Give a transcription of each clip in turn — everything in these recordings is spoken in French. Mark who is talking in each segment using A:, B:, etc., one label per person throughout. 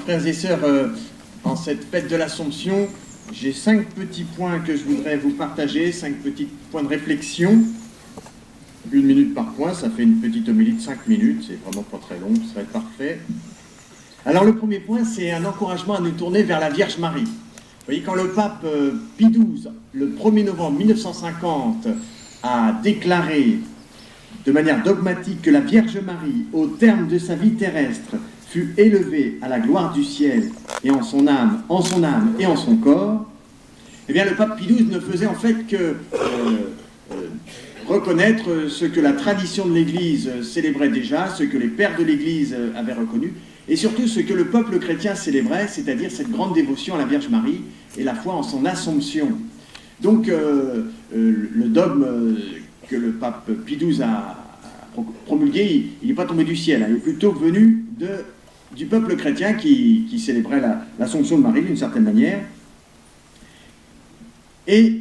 A: frères et sœurs, en cette fête de l'Assomption, j'ai 5 petits points que je voudrais vous partager, 5 petits points de réflexion. 1 minute par point, ça fait une petite homélie de 5 minutes, c'est vraiment pas très long, ça va être parfait. Alors le premier point, c'est un encouragement à nous tourner vers la Vierge Marie. Vous voyez, quand le pape Pie XII, le 1er novembre 1950, a déclaré de manière dogmatique que la Vierge Marie, au terme de sa vie terrestre, fut élevée à la gloire du ciel et en son âme et en son corps, eh bien le pape Pie XII ne faisait en fait que reconnaître ce que la tradition de l'Église célébrait déjà, ce que les pères de l'Église avaient reconnu, et surtout ce que le peuple chrétien célébrait, c'est-à-dire cette grande dévotion à la Vierge Marie et la foi en son Assomption. Donc le dogme que le pape Pie XII a promulgué, il n'est pas tombé du ciel, il est plutôt venu du peuple chrétien qui célébrait l'Assomption de Marie d'une certaine manière. Et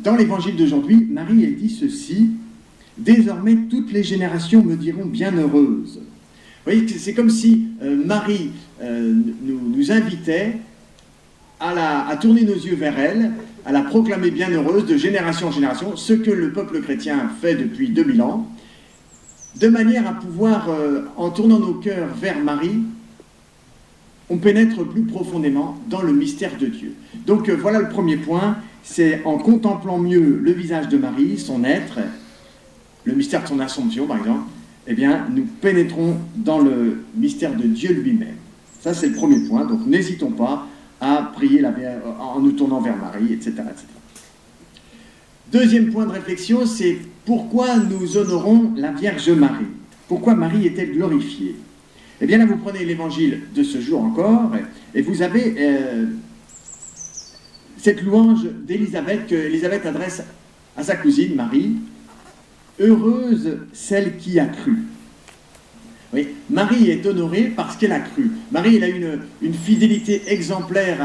A: dans l'évangile d'aujourd'hui, Marie, elle dit ceci: « Désormais, toutes les générations me diront bienheureuse. » Vous voyez, c'est comme si Marie nous invitait à tourner nos yeux vers elle, à la proclamer bienheureuse de génération en génération, ce que le peuple chrétien fait depuis 2000 ans, de manière à pouvoir, en tournant nos cœurs vers Marie, on pénètre plus profondément dans le mystère de Dieu. Donc voilà le premier point, c'est en contemplant mieux le visage de Marie, son être, le mystère de son Assomption par exemple, eh bien nous pénétrons dans le mystère de Dieu lui-même. Ça c'est le premier point, donc n'hésitons pas à prier en nous tournant vers Marie, etc., etc. Deuxième point de réflexion, c'est pourquoi nous honorons la Vierge Marie. Pourquoi Marie est-elle glorifiée? Eh bien là, vous prenez l'évangile de ce jour encore, et vous avez cette louange d'Élisabeth que Élisabeth adresse à sa cousine Marie. « Heureuse celle qui a cru ». Oui, Marie est honorée parce qu'elle a cru. Marie, elle a une fidélité exemplaire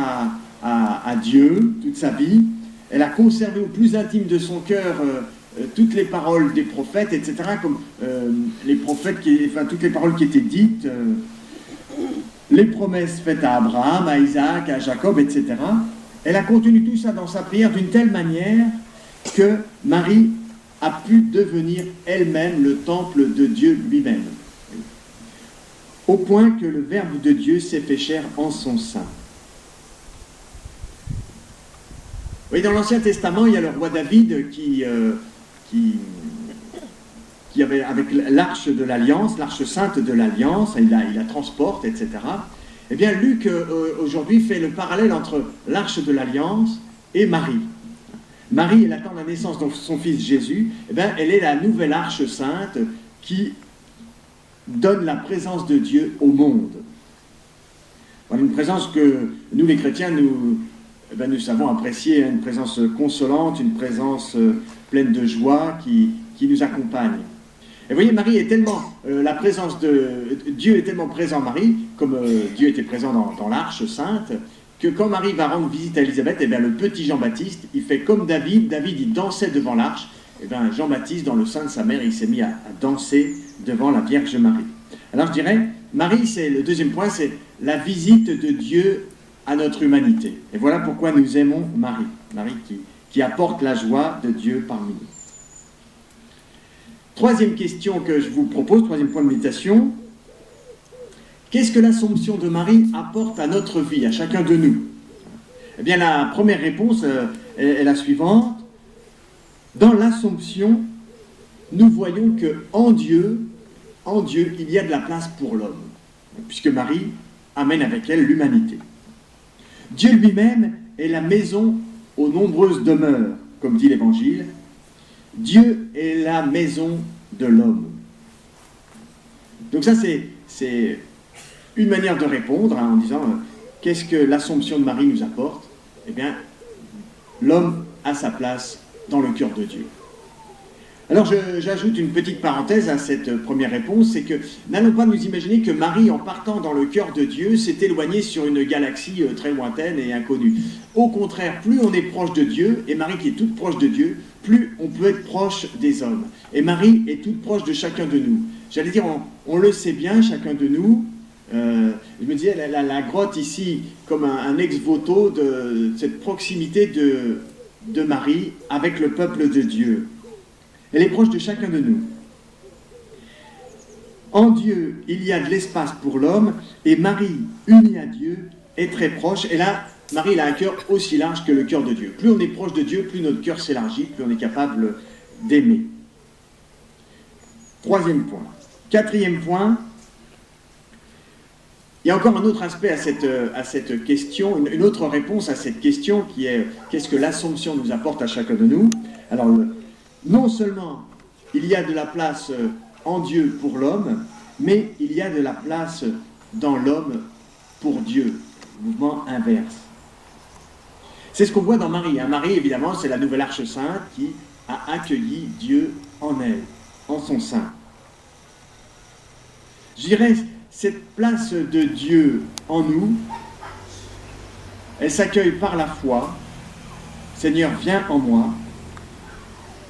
A: à Dieu toute sa vie. Elle a conservé au plus intime de son cœur toutes les paroles des prophètes, etc., comme les prophètes, toutes les paroles qui étaient dites, les promesses faites à Abraham, à Isaac, à Jacob, etc. Elle a contenu tout ça dans sa prière d'une telle manière que Marie a pu devenir elle-même le temple de Dieu lui-même, au point que le Verbe de Dieu s'est fait chair en son sein. Oui, dans l'Ancien Testament, il y a le roi David qui avait, avec l'arche de l'Alliance, l'arche sainte de l'Alliance, il la transporte, etc. Eh bien, Luc, aujourd'hui, fait le parallèle entre l'arche de l'Alliance et Marie. Marie, elle attend la naissance de son fils Jésus, eh bien, elle est la nouvelle arche sainte qui donne la présence de Dieu au monde. Voilà une présence que nous, les chrétiens, nous savons apprécier, une présence consolante, une présence pleine de joie qui nous accompagne. Et vous voyez, Marie est tellement, la présence de Dieu est tellement présent en Marie, comme Dieu était présent dans l'arche sainte, que quand Marie va rendre visite à Élisabeth, eh bien, le petit Jean-Baptiste, il fait comme David, il dansait devant l'arche, et bien Jean-Baptiste, dans le sein de sa mère, il s'est mis à danser devant la Vierge Marie. Alors je dirais, Marie, c'est le deuxième point, c'est la visite de Dieu à notre humanité. Et voilà pourquoi nous aimons Marie. Marie qui apporte la joie de Dieu parmi nous. Troisième question que je vous propose, troisième point de méditation. Qu'est-ce que l'Assomption de Marie apporte à notre vie, à chacun de nous? Eh bien, la première réponse est la suivante. Dans l'Assomption, nous voyons qu'en Dieu, il y a de la place pour l'homme, puisque Marie amène avec elle l'humanité. Dieu lui-même est la maison aux nombreuses demeures, comme dit l'Évangile. Dieu est la maison de l'homme. Donc ça, c'est une manière de répondre en disant qu'est-ce que l'Assomption de Marie nous apporte? Eh bien, l'homme a sa place dans le cœur de Dieu. Alors j'ajoute une petite parenthèse à cette première réponse, c'est que n'allons pas nous imaginer que Marie, en partant dans le cœur de Dieu, s'est éloignée sur une galaxie très lointaine et inconnue. Au contraire, plus on est proche de Dieu, et Marie qui est toute proche de Dieu, plus on peut être proche des hommes. Et Marie est toute proche de chacun de nous. J'allais dire, on le sait bien, chacun de nous, Je me disais, la grotte ici, comme un ex-voto de cette proximité de Marie avec le peuple de Dieu. Elle est proche de chacun de nous. En Dieu, il y a de l'espace pour l'homme, et Marie, unie à Dieu, est très proche. Et là, Marie elle a un cœur aussi large que le cœur de Dieu. Plus on est proche de Dieu, plus notre cœur s'élargit, plus on est capable d'aimer. Troisième point. Quatrième point, il y a encore un autre aspect à cette question, une autre réponse à cette question qui est qu'est-ce que l'Assomption nous apporte à chacun de nous. Alors, non seulement il y a de la place en Dieu pour l'homme, mais il y a de la place dans l'homme pour Dieu. Mouvement inverse. C'est ce qu'on voit dans Marie. Marie, évidemment, c'est la nouvelle arche sainte qui a accueilli Dieu en elle, en son sein. Je dirais, cette place de Dieu en nous, elle s'accueille par la foi. Seigneur, viens en moi.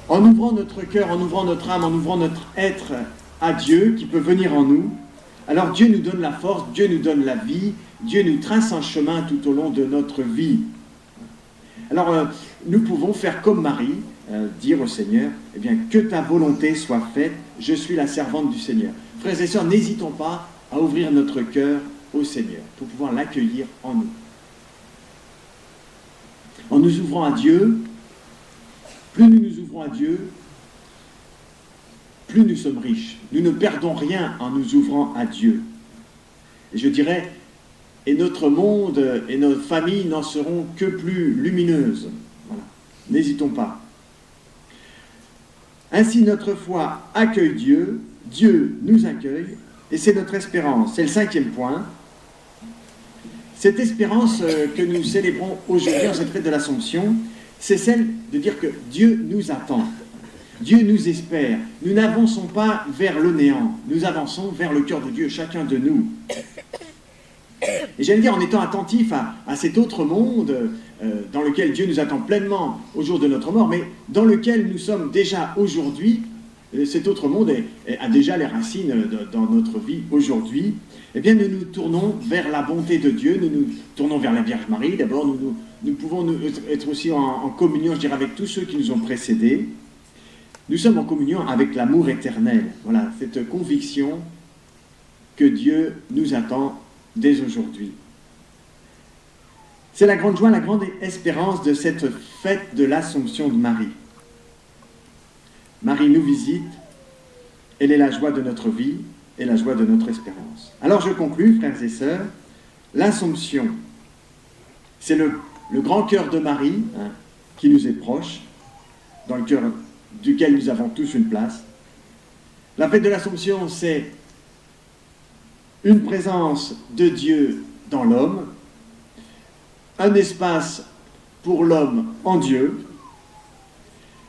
A: En ouvrant notre cœur, en ouvrant notre âme, en ouvrant notre être à Dieu qui peut venir en nous, alors Dieu nous donne la force, Dieu nous donne la vie, Dieu nous trace un chemin tout au long de notre vie. Alors, nous pouvons faire comme Marie, dire au Seigneur, eh bien, que ta volonté soit faite, je suis la servante du Seigneur. Frères et sœurs, n'hésitons pas à ouvrir notre cœur au Seigneur pour pouvoir l'accueillir en nous. En nous ouvrant à Dieu, plus nous nous ouvrons à Dieu, plus nous sommes riches. Nous ne perdons rien en nous ouvrant à Dieu. Et je dirais, et notre monde et nos familles n'en seront que plus lumineuses. Voilà. N'hésitons pas. Ainsi, notre foi accueille Dieu, Dieu nous accueille, et c'est notre espérance. C'est le cinquième point. Cette espérance que nous célébrons aujourd'hui en cette fête de l'Assomption, c'est celle de dire que Dieu nous attend. Dieu nous espère. Nous n'avançons pas vers le néant. Nous avançons vers le cœur de Dieu, chacun de nous. Et j'allais dire, en étant attentif à cet autre monde dans lequel Dieu nous attend pleinement au jour de notre mort, mais dans lequel nous sommes déjà aujourd'hui, cet autre monde a déjà les racines dans notre vie aujourd'hui, eh bien nous nous tournons vers la bonté de Dieu, nous nous tournons vers la Vierge Marie. D'abord, nous pouvons être aussi en communion, je dirais, avec tous ceux qui nous ont précédés. Nous sommes en communion avec l'amour éternel. Voilà, cette conviction que Dieu nous attend dès aujourd'hui. C'est la grande joie, la grande espérance de cette fête de l'Assomption de Marie. Marie nous visite, elle est la joie de notre vie et la joie de notre espérance. Alors je conclus, frères et sœurs, l'Assomption, c'est le grand cœur de Marie, qui nous est proche, dans le cœur duquel nous avons tous une place. La fête de l'Assomption, c'est une présence de Dieu dans l'homme, un espace pour l'homme en Dieu.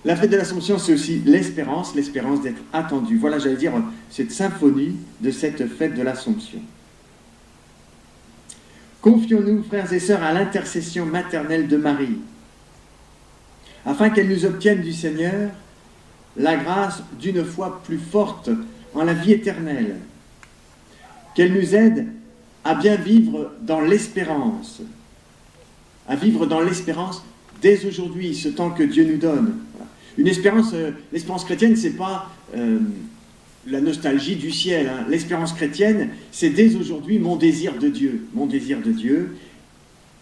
A: La fête de l'Assomption, c'est aussi l'espérance d'être attendu. Voilà, j'allais dire, cette symphonie de cette fête de l'Assomption. Confions-nous, frères et sœurs, à l'intercession maternelle de Marie, afin qu'elle nous obtienne du Seigneur la grâce d'une foi plus forte en la vie éternelle, qu'elle nous aide à bien vivre dans l'espérance, à vivre dans l'espérance dès aujourd'hui, ce temps que Dieu nous donne. Voilà. Une espérance, l'espérance chrétienne, c'est pas la nostalgie du ciel. Hein. L'espérance chrétienne, c'est dès aujourd'hui mon désir de Dieu,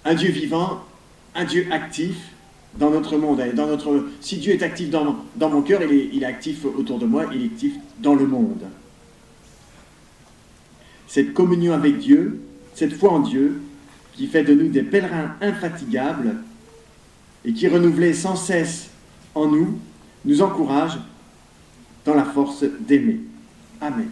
A: un Dieu vivant, un Dieu actif dans notre monde. Si Dieu est actif dans mon cœur, il est actif autour de moi, il est actif dans le monde. Cette communion avec Dieu, cette foi en Dieu, qui fait de nous des pèlerins infatigables et qui, renouvelés sans cesse en nous, nous encourage dans la force d'aimer. Amen.